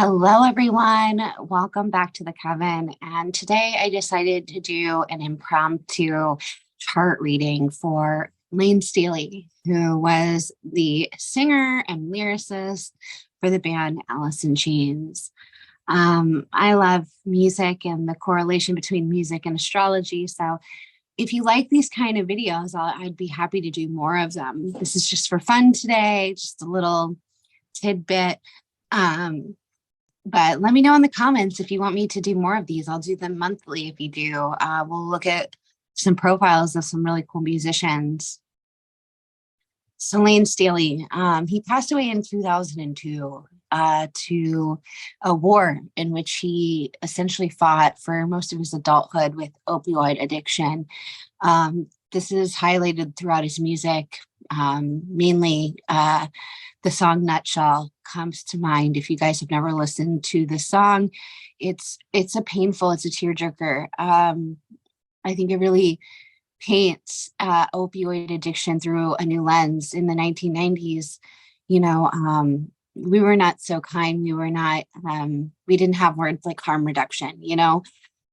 Hello, everyone. Welcome back to the Coven. And today I decided to do an impromptu chart reading for Layne Staley, who was the singer and lyricist for the band Alice in Chains. I love music and the correlation between music and astrology. So if you like these kind of videos, I'd be happy to do more of them. This is just for fun today, just a little tidbit. Um, but let me know in the comments if you want me to do more of these. I'll do them monthly if you do. We'll look at some profiles of some really cool musicians. So Layne Staley, he passed away in 2002 to a war in which he essentially fought for most of his adulthood with opioid addiction. This is highlighted throughout his music, mainly the song Nutshell comes to mind. If you guys have never listened to the song, it's a painful, it's a tearjerker. I think it really paints opioid addiction through a new lens. In the 1990s, we were not so kind. We didn't have words like harm reduction,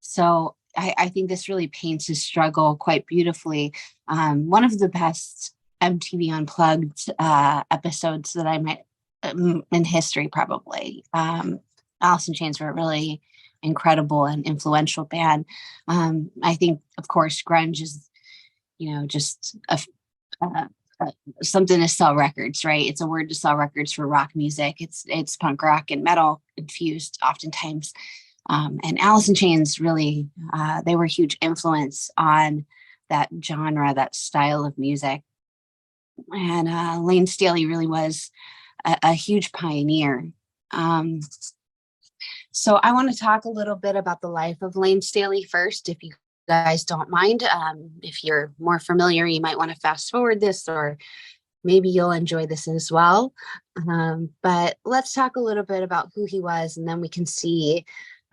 So I think this really paints his struggle quite beautifully. One of the best MTV Unplugged episodes that I met in history, probably. Alice in Chains were a really incredible and influential band. I think, of course, grunge is, just something to sell records, right? It's a word to sell records for rock music. It's punk rock and metal infused oftentimes. And Alice in Chains really, they were a huge influence on that genre, that style of music. And Layne Staley really was a huge pioneer. So I want to talk a little bit about the life of Layne Staley first, if you guys don't mind. If you're more familiar, you might want to fast forward this, or maybe you'll enjoy this as well. But let's talk a little bit about who he was, and then we can see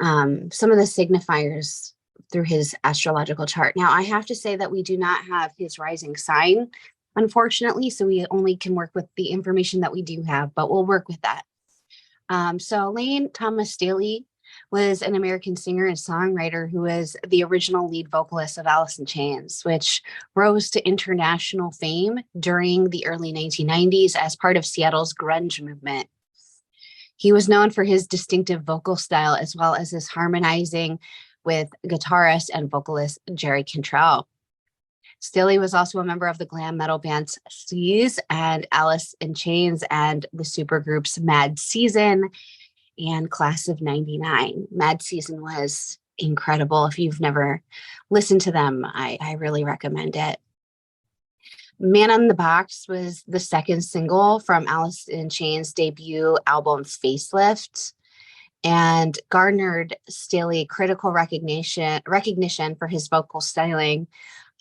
some of the signifiers through his astrological chart. Now, I have to say that we do not have his rising sign, unfortunately, so we only can work with the information that we do have, but we'll work with that. So Layne Thomas Staley was an American singer and songwriter who was the original lead vocalist of Alice in Chains, which rose to international fame during the early 1990s as part of Seattle's grunge movement. He was known for his distinctive vocal style as well as his harmonizing with guitarist and vocalist Jerry Cantrell. Staley was also a member of the glam metal bands Sleaze and Alice in Chains and the supergroups Mad Season and Class of 99. Mad Season was incredible. If you've never listened to them, I really recommend it. Man on the Box was the second single from Alice in Chains' debut album Facelift and garnered Staley critical recognition for his vocal styling.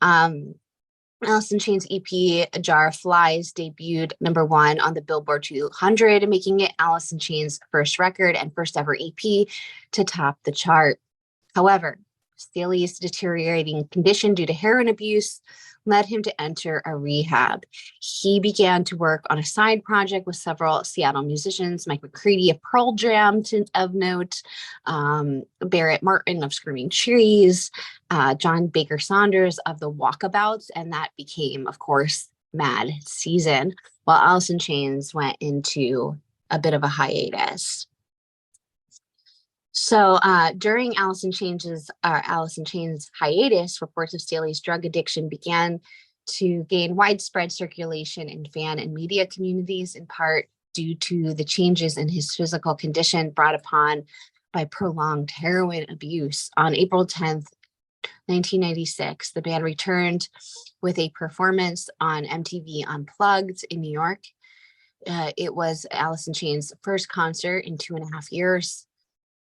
Alice in Chains EP, A Jar of Flies, debuted #1 on the Billboard 200, making it Alice in Chains' first record and first ever EP to top the chart. However, Staley's deteriorating condition due to heroin abuse led him to enter a rehab. He began to work on a side project with several Seattle musicians, Mike McCready of Pearl Jam of note, Barrett Martin of Screaming Trees, John Baker Saunders of the Walkabouts, and that became, of course, Mad Season, while Alice in Chains went into a bit of a hiatus. So during Alice in Chains' hiatus, reports of Staley's drug addiction began to gain widespread circulation in fan and media communities, in part due to the changes in his physical condition brought upon by prolonged heroin abuse. On April 10th, 1996, the band returned with a performance on MTV Unplugged in New York. It was Alice in Chains' first concert in 2.5 years.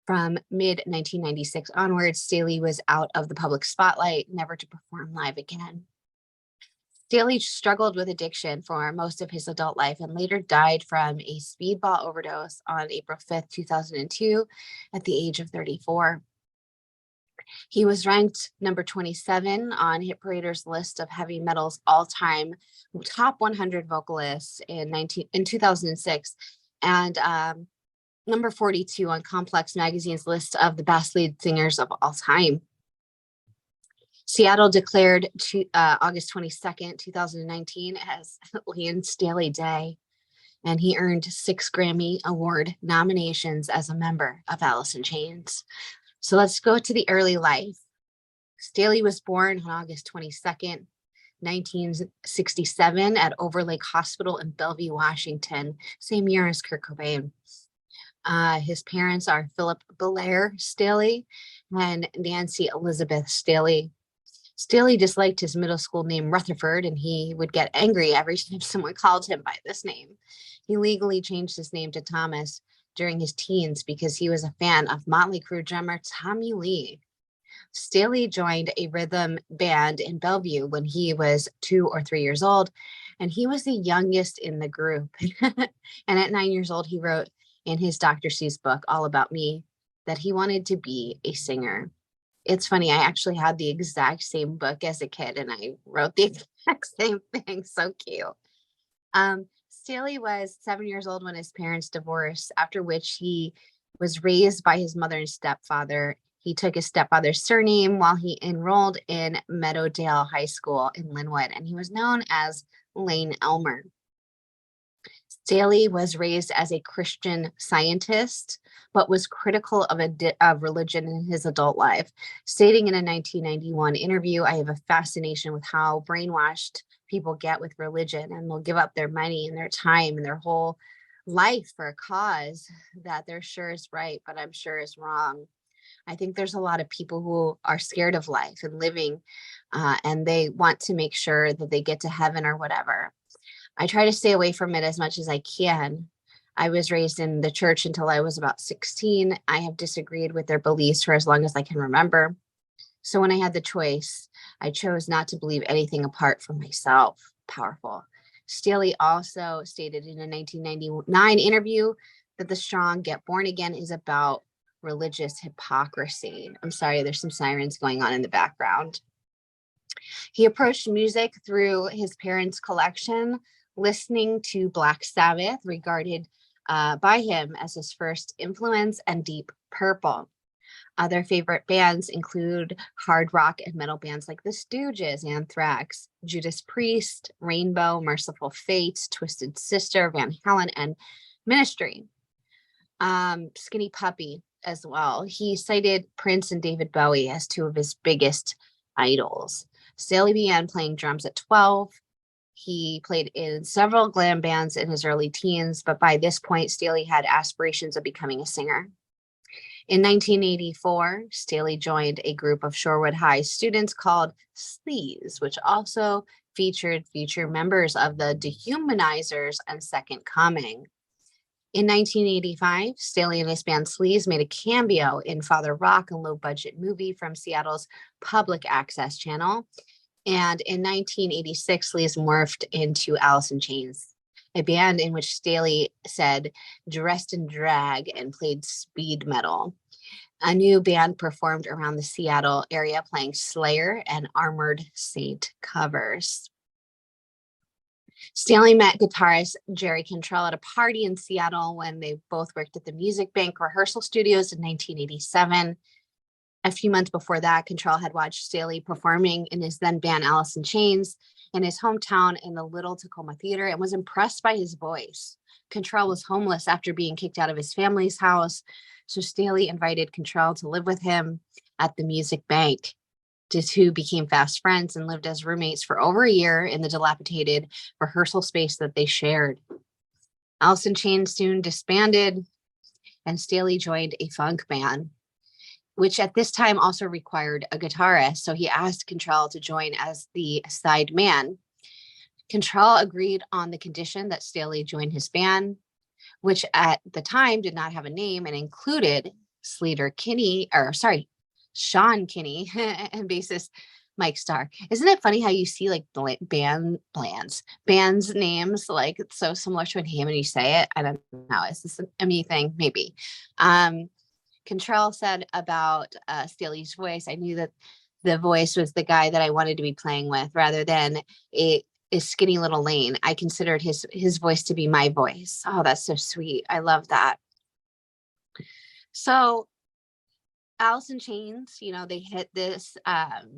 From mid-1996 onwards, Staley was out of the public spotlight, never to perform live again. Staley struggled with addiction for most of his adult life and later died from a speedball overdose on April 5th, 2002, at the age of 34. He was ranked number 27 on Hit Parader's list of heavy metal's all-time top 100 vocalists in 2006. And number 42 on Complex Magazine's list of the best lead singers of all time. Seattle declared August 22nd, 2019 as Layne Staley Day, and he earned 6 Grammy Award nominations as a member of Alice in Chains. So let's go to the early life. Staley was born on August 22nd, 1967 at Overlake Hospital in Bellevue, Washington, same year as Kurt Cobain. His parents are Philip Belair Staley and Nancy Elizabeth Staley. Staley disliked his middle school name Rutherford, and he would get angry every time someone called him by this name. He legally changed his name to Thomas during his teens because he was a fan of Motley Crue drummer Tommy Lee. Staley joined a rhythm band in Bellevue when he was 2 or 3 years old, and he was the youngest in the group. And at 9 years old, he wrote in his Dr. Seuss book, All About Me, that he wanted to be a singer. It's funny, I actually had the exact same book as a kid, and I wrote the exact same thing. So cute. Staley was 7 years old when his parents divorced, after which he was raised by his mother and stepfather. He took his stepfather's surname while he enrolled in Meadowdale High School in Linwood, and he was known as Layne Elmer. Staley was raised as a Christian Scientist, but was critical of religion in his adult life, stating in a 1991 interview, "I have a fascination with how brainwashed people get with religion, and will give up their money and their time and their whole life for a cause that they're sure is right, but I'm sure is wrong." I think there's a lot of people who are scared of life and living, and they want to make sure that they get to heaven or whatever. I try to stay away from it as much as I can. I was raised in the church until I was about 16. I have disagreed with their beliefs for as long as I can remember. So when I had the choice, I chose not to believe anything apart from myself. Powerful. Staley also stated in a 1999 interview that the strong Get Born Again is about religious hypocrisy. I'm sorry, there's some sirens going on in the background. He approached music through his parents' collection, listening to Black Sabbath, regarded by him as his first influence, and Deep Purple. Other favorite bands include hard rock and metal bands like The Stooges, Anthrax, Judas Priest, Rainbow, Merciful Fate, Twisted Sister, Van Halen, and Ministry. Skinny Puppy as well. He cited Prince and David Bowie as two of his biggest idols. Staley began playing drums at 12. He played in several glam bands in his early teens, but by this point, Staley had aspirations of becoming a singer. In 1984, Staley joined a group of Shorewood High students called Sleaze, which also featured future members of the Dehumanizers and Second Coming. In 1985, Staley and his band Sleaze made a cameo in Father Rock, a low-budget movie from Seattle's public access channel. And in 1986, Sleaze morphed into Alice in Chains, a band in which Staley said dressed in drag and played speed metal. A new band performed around the Seattle area playing Slayer and Armored Saint covers. Staley met guitarist Jerry Cantrell at a party in Seattle when they both worked at the Music Bank rehearsal studios in 1987. A few months before that, Cantrell had watched Staley performing in his then band Alice in Chains in his hometown in the Little Tacoma Theater and was impressed by his voice. Cantrell was homeless after being kicked out of his family's house, so Staley invited Cantrell to live with him at the Music Bank. The two became fast friends and lived as roommates for over a year in the dilapidated rehearsal space that they shared. Alice in Chains soon disbanded, and Staley joined a funk band, which at this time also required a guitarist. So he asked Cantrell to join as the side man. Cantrell agreed on the condition that Staley join his band, which at the time did not have a name and included Sean Kinney and bassist Mike Starr. Isn't it funny how you see like bands names like it's so similar to a name and you say it? I don't know. Is this a me thing? Maybe. Cantrell said about Staley's voice, I knew that the voice was the guy that I wanted to be playing with rather than a skinny little Layne. I considered his voice to be my voice. Oh, that's so sweet. I love that. So Alice in Chains, they hit this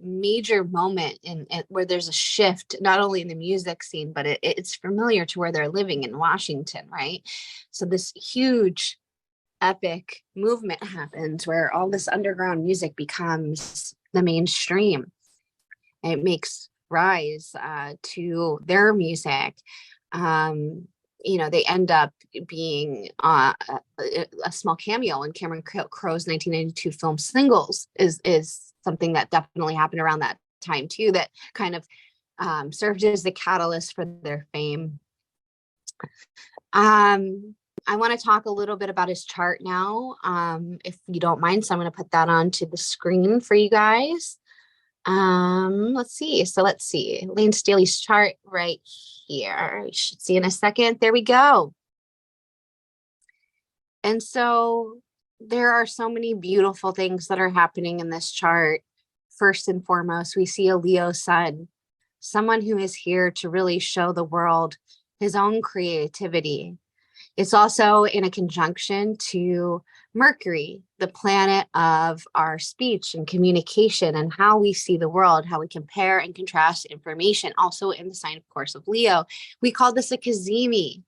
major moment in where there's a shift, not only in the music scene, but it's familiar to where they're living in Washington, right? So this huge epic movement happens where all this underground music becomes the mainstream. It makes rise to their music. They end up being a small cameo in Cameron Crowe's 1992 film Singles is something that definitely happened around that time too, that kind of served as the catalyst for their fame. I want to talk a little bit about his chart now, if you don't mind. So I'm going to put that onto the screen for you guys. Let's see. Layne Staley's chart right here. You should see in a second. There we go. And so there are so many beautiful things that are happening in this chart. First and foremost, we see a Leo sun, someone who is here to really show the world his own creativity. It's also in a conjunction to Mercury, the planet of our speech and communication and how we see the world, how we compare and contrast information, also in the sign, of course, of Leo. We call this a cazimi.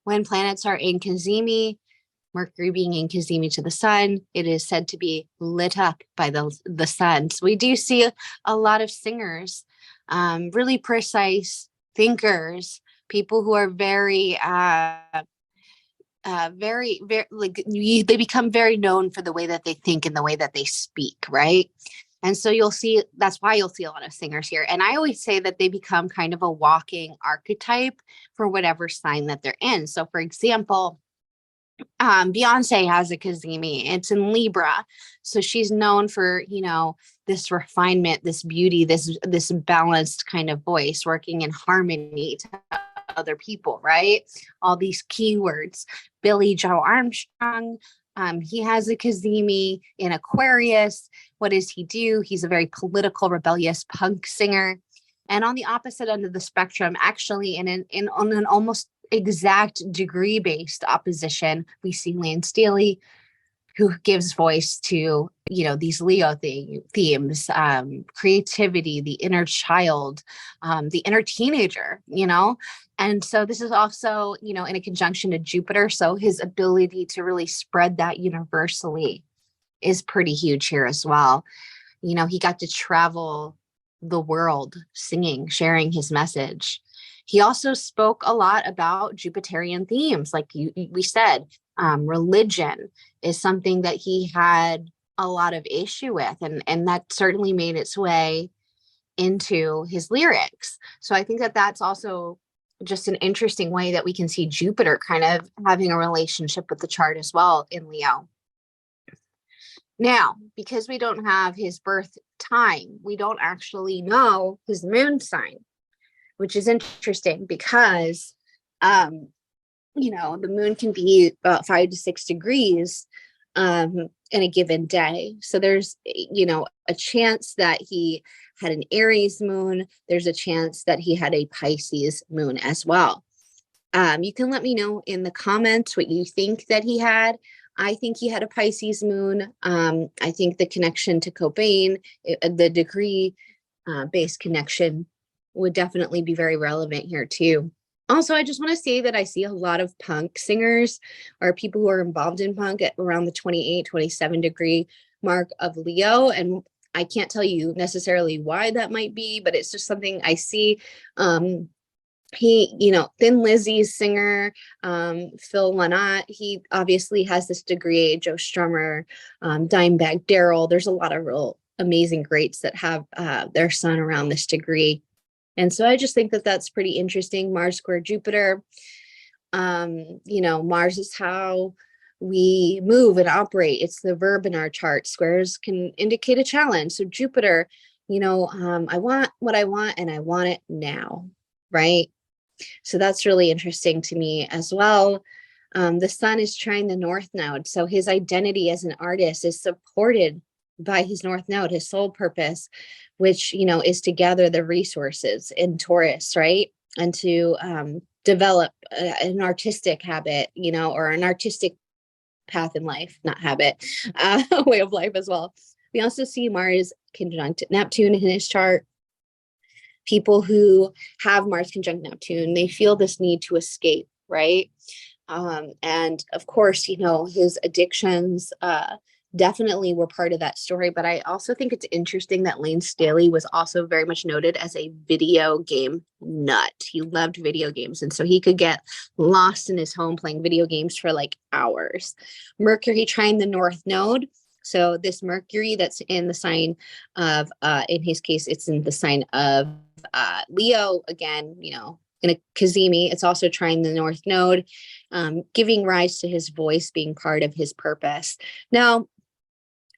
When planets are in cazimi, Mercury being in cazimi to the sun, it is said to be lit up by the sun. So we do see a lot of singers, really precise thinkers, people who are very they become very known for the way that they think and the way that they speak, right? And so that's why you'll see a lot of singers here. And I always say that they become kind of a walking archetype for whatever sign that they're in. So for example, Beyonce has a cazimi. It's in Libra. So she's known for, this refinement, this beauty, this balanced kind of voice, working in harmony to other people, right? All these keywords. Billy Joe Armstrong, he has a cazimi in Aquarius. What does he do? He's a very political, rebellious punk singer. And on the opposite end of the spectrum, actually on an almost exact degree-based opposition, we see Layne Staley, who gives voice to, these Leo themes, creativity, the inner child, the inner teenager, And so this is also, in a conjunction to Jupiter. So his ability to really spread that universally is pretty huge here as well. He got to travel the world singing, sharing his message. He also spoke a lot about Jupiterian themes, like we said. Religion is something that he had a lot of issue with, and that certainly made its way into his lyrics. So I think that that's also just an interesting way that we can see Jupiter kind of having a relationship with the chart as well in Leo. Now, because we don't have his birth time, we don't actually know his moon sign, which is interesting because the moon can be about 5 to 6 degrees in a given day. So there's, a chance that he had an Aries moon. There's a chance that he had a Pisces moon as well. You can let me know in the comments what you think that he had. I think he had a Pisces moon. I think the connection to Cobain, the degree based connection would definitely be very relevant here too. Also, I just want to say that I see a lot of punk singers or people who are involved in punk at around the 28, 27 degree mark of Leo. And I can't tell you necessarily why that might be, but it's just something I see. Thin Lizzy's singer, Phil Lynott, he obviously has this degree, Joe Strummer, Dimebag Darrell. There's a lot of real amazing greats that have their sun around this degree. And so I just think that that's pretty interesting. Mars square Jupiter. Mars is how we move and operate. It's the verb in our chart. Squares can indicate a challenge. So Jupiter, I want what I want and I want it now, right? So that's really interesting to me as well. The sun is trying the North Node. So his identity as an artist is supported by his North Node, his soul purpose, which, is to gather the resources in Taurus, right? And to develop an artistic habit, or an artistic path in life, not habit, way of life as well. We also see Mars conjunct Neptune in his chart. People who have Mars conjunct Neptune, they feel this need to escape, right? And of course, his addictions definitely were part of that story. But I also think it's interesting that Layne Staley was also very much noted as a video game nut. He loved video games. And so he could get lost in his home playing video games for like hours. Mercury trine the North Node. So this Mercury that's in the sign of, in his case, it's in the sign of Leo, again, in a Cazimi. It's also trine the North Node, giving rise to his voice being part of his purpose. Now,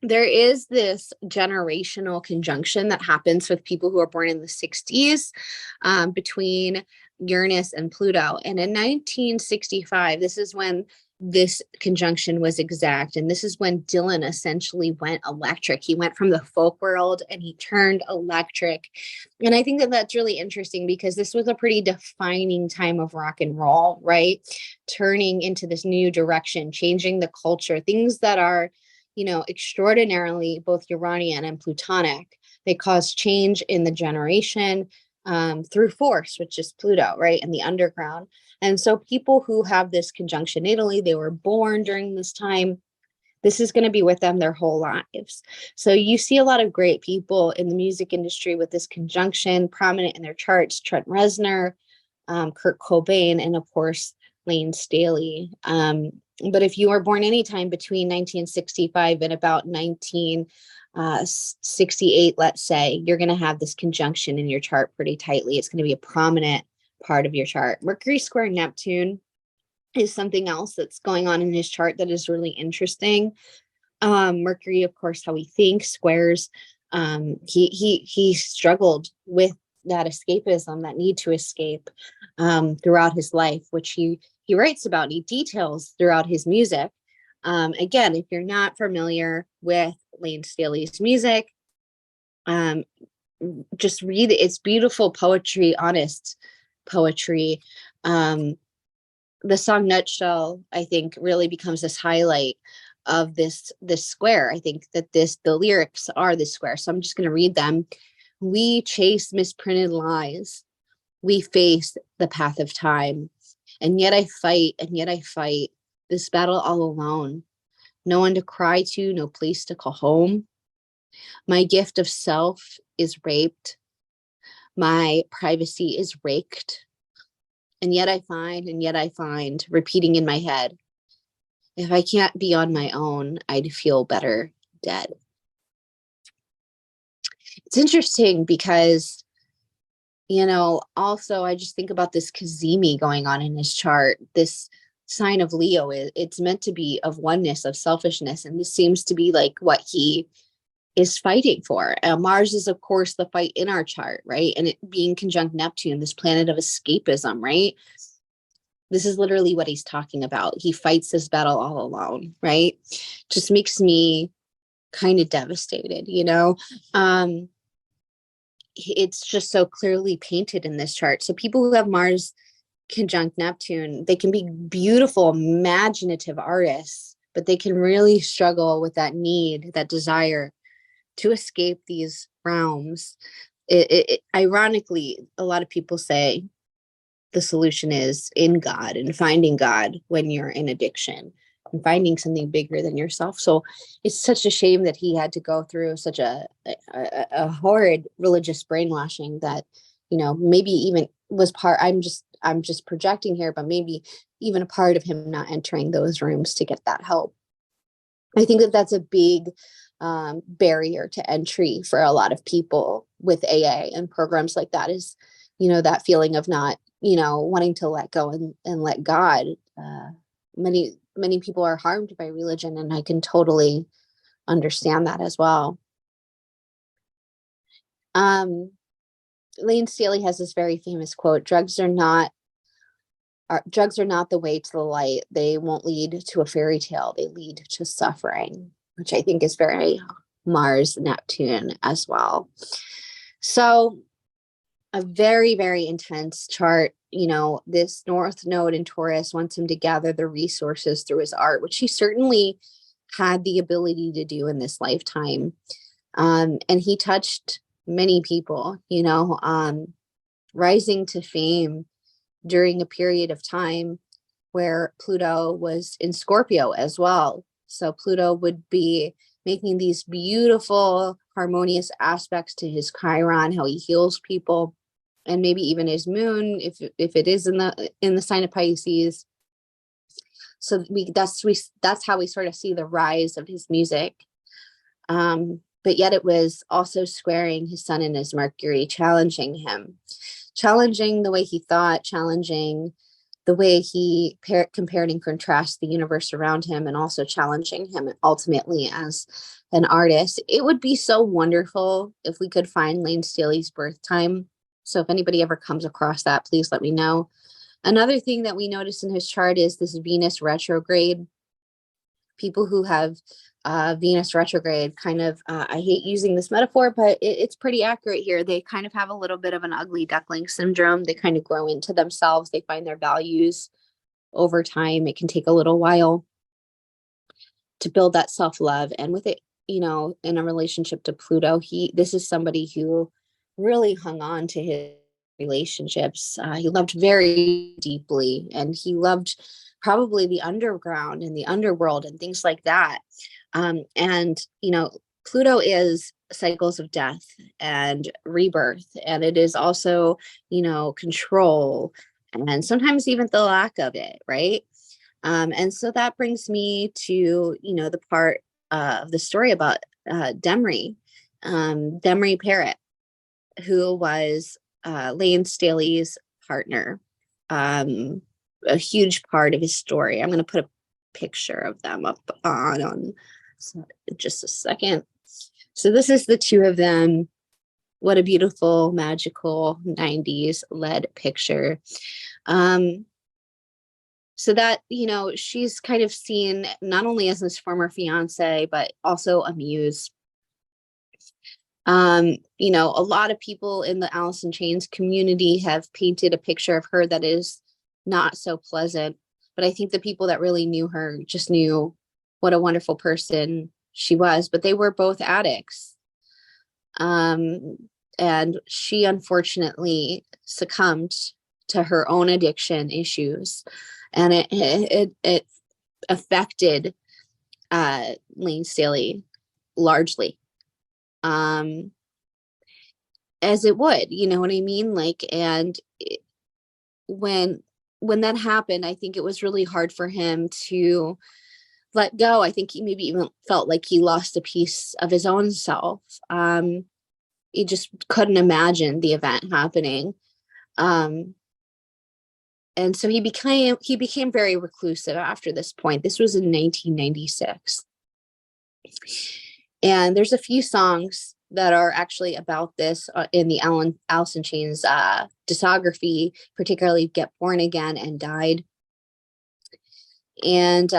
there is this generational conjunction that happens with people who are born in the 60s between Uranus and Pluto. And in 1965, this is when this conjunction was exact. And this is when Dylan essentially went electric. He went from the folk world and he turned electric. And I think that that's really interesting because this was a pretty defining time of rock and roll, right? Turning into this new direction, changing the culture, things that are, extraordinarily both Uranian and Plutonic. They cause change in the generation through force, which is Pluto, right? And the underground. And so people who have this conjunction natally, they were born during this time. This is going to be with them their whole lives. So you see a lot of great people in the music industry with this conjunction prominent in their charts: Trent Reznor, Kurt Cobain, and of course, Layne Staley. But if you are born anytime between 1965 and about 1968, let's say, you're going to have this conjunction in your chart pretty tightly. It's going to be a prominent part of your chart. Mercury square Neptune is something else that's going on in his chart that is really interesting. Mercury, of course, how we think, squares. He struggled with that escapism, that need to escape throughout his life, which he writes about, he details throughout his music. Again, if you're not familiar with Layne Staley's music, just read it. It's beautiful poetry, honest poetry. The song Nutshell, I think, really becomes this highlight of this square. I think that the lyrics are this square. So I'm just going to read them. We chase misprinted lies. We face the path of time. And yet I fight, this battle all alone. No one to cry to, no place to call home. My gift of self is raped. My privacy is raked. And yet I find, repeating in my head, if I can't be on my own, I'd feel better dead. It's interesting because, also I just think about this Cazimi going on in his chart, this sign of Leo. It's meant to be of oneness, of selfishness. And this seems to be like what he is fighting for. Mars is, of course, the fight in our chart, right? And it being conjunct Neptune, this planet of escapism, right? This is literally what he's talking about. He fights this battle all alone, right? Just makes me kind of devastated, It's just so clearly painted in this chart. So people who have Mars conjunct Neptune, they can be beautiful, imaginative artists, but they can really struggle with that need, that desire to escape these realms. Ironically, a lot of people say the solution is in God and finding God when you're in addiction and finding something bigger than yourself. So it's such a shame that he had to go through such a horrid religious brainwashing that, maybe even was part, I'm just projecting here, but maybe even a part of him not entering those rooms to get that help. I think that that's a big barrier to entry for a lot of people with AA and programs like that is, that feeling of not, wanting to let go and let God. Many people are harmed by religion, and I can totally understand that as well. Layne Staley has this very famous quote: drugs are not the way to the light. They won't lead to a fairy tale. They lead to suffering, which I think is very Mars Neptune as well. So a very, very intense chart. You know, this North Node in Taurus wants him to gather the resources through his art, which he certainly had the ability to do in this lifetime. And he touched many people, you know, rising to fame during a period of time where Pluto was in Scorpio as well. So Pluto would be making these beautiful, harmonious aspects to his Chiron, how he heals people, and maybe even his moon, if it is in the sign of Pisces. So that's how we sort of see the rise of his music. But yet it was also squaring his sun and his Mercury, challenging him, challenging the way he thought, challenging the way he compared and contrasted the universe around him, and also challenging him ultimately as an artist. It would be so wonderful if we could find Layne Staley's birth time. So if anybody ever comes across that, please let me know. Another thing that we notice in his chart is this Venus retrograde. People who have Venus retrograde kind of, I hate using this metaphor, but it's pretty accurate here. They kind of have a little bit of an ugly duckling syndrome. They kind of grow into themselves. They find their values over time. It can take a little while to build that self-love. And with it, you know, in a relationship to Pluto, this is somebody who really hung on to his relationships. He loved very deeply, and he loved probably the underground and the underworld and things like that. And, you know, Pluto is cycles of death and rebirth. And it is also, you know, control and sometimes even the lack of it. Right. And so that brings me to, you know, the part of the story about Demry Parrott, who was Layne Staley's partner. A huge part of his story. I'm going to put a picture of them up on just a second. So this is the two of them. What a beautiful, magical 90s led picture. So that, you know, she's kind of seen not only as his former fiance, but also a muse. You know, a lot of people in the Alice in Chains community have painted a picture of her that is not so pleasant, but I think the people that really knew her just knew what a wonderful person she was. But they were both addicts, and she unfortunately succumbed to her own addiction issues, and it affected Layne Staley largely, as it would, you know what I mean? Like, and when that happened, I think it was really hard for him to let go. I think he maybe even felt like he lost a piece of his own self. He just couldn't imagine the event happening. And so he became very reclusive after this point. This was in 1996. And there's a few songs that are actually about this in the Alice in Chains discography, particularly Get Born Again and Died. And,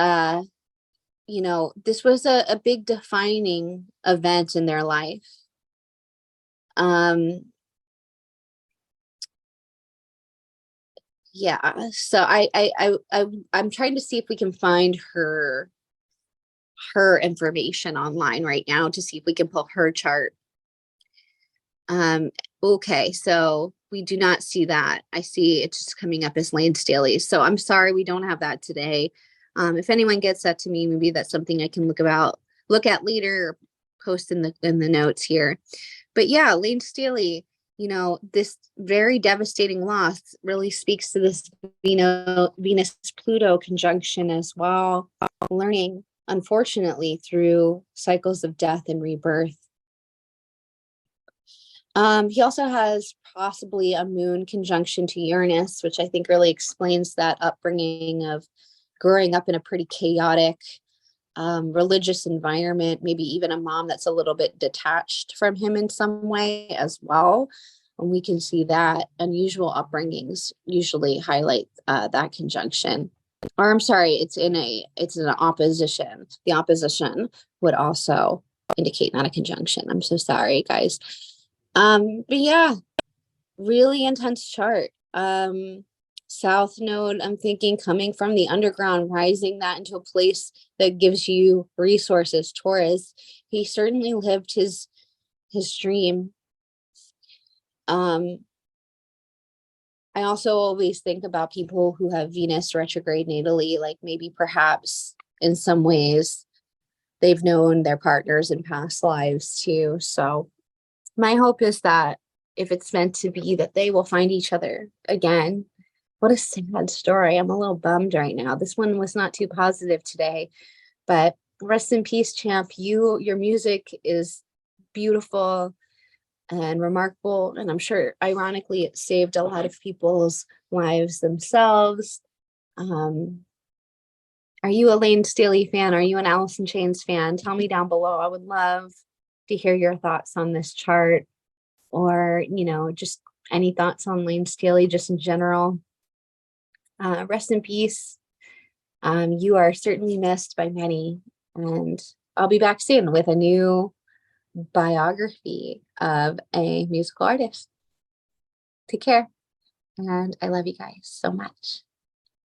you know, this was a big defining event in their life. Yeah, so I'm trying to see if we can find her information online right now to see if we can pull her chart. Okay, so we do not see that. I see it's just coming up as Layne Staley. So I'm sorry we don't have that today. If anyone gets that to me, maybe that's something I can look at later, or post in the notes here. But yeah, Layne Staley, you know, this very devastating loss really speaks to this Venus-Pluto conjunction as well. Learning, unfortunately, through cycles of death and rebirth. He also has possibly a moon conjunction to Uranus, which I think really explains that upbringing of growing up in a pretty chaotic religious environment, maybe even a mom that's a little bit detached from him in some way as well. And we can see that unusual upbringings usually highlight that conjunction. Or I'm sorry, it's an opposition. The opposition would also indicate not a conjunction. I'm so sorry, guys. But yeah, really intense chart. South node, I'm thinking coming from the underground, rising that into a place that gives you resources. Taurus, he certainly lived his dream. I also always think about people who have Venus retrograde natally, like maybe perhaps in some ways they've known their partners in past lives too. So my hope is that if it's meant to be, that they will find each other again. What a sad story. I'm a little bummed right now. This one was not too positive today, but rest in peace, champ. Your music is beautiful and remarkable. And I'm sure, ironically, it saved a lot of people's lives themselves. Are you a Layne Staley fan? Are you an Alice in Chains fan? Tell me down below. I would love to hear your thoughts on this chart, or, just any thoughts on Layne Staley just in general. Rest in peace. You are certainly missed by many. And I'll be back soon with a new biography of a musical artist. Take care. And I love you guys so much.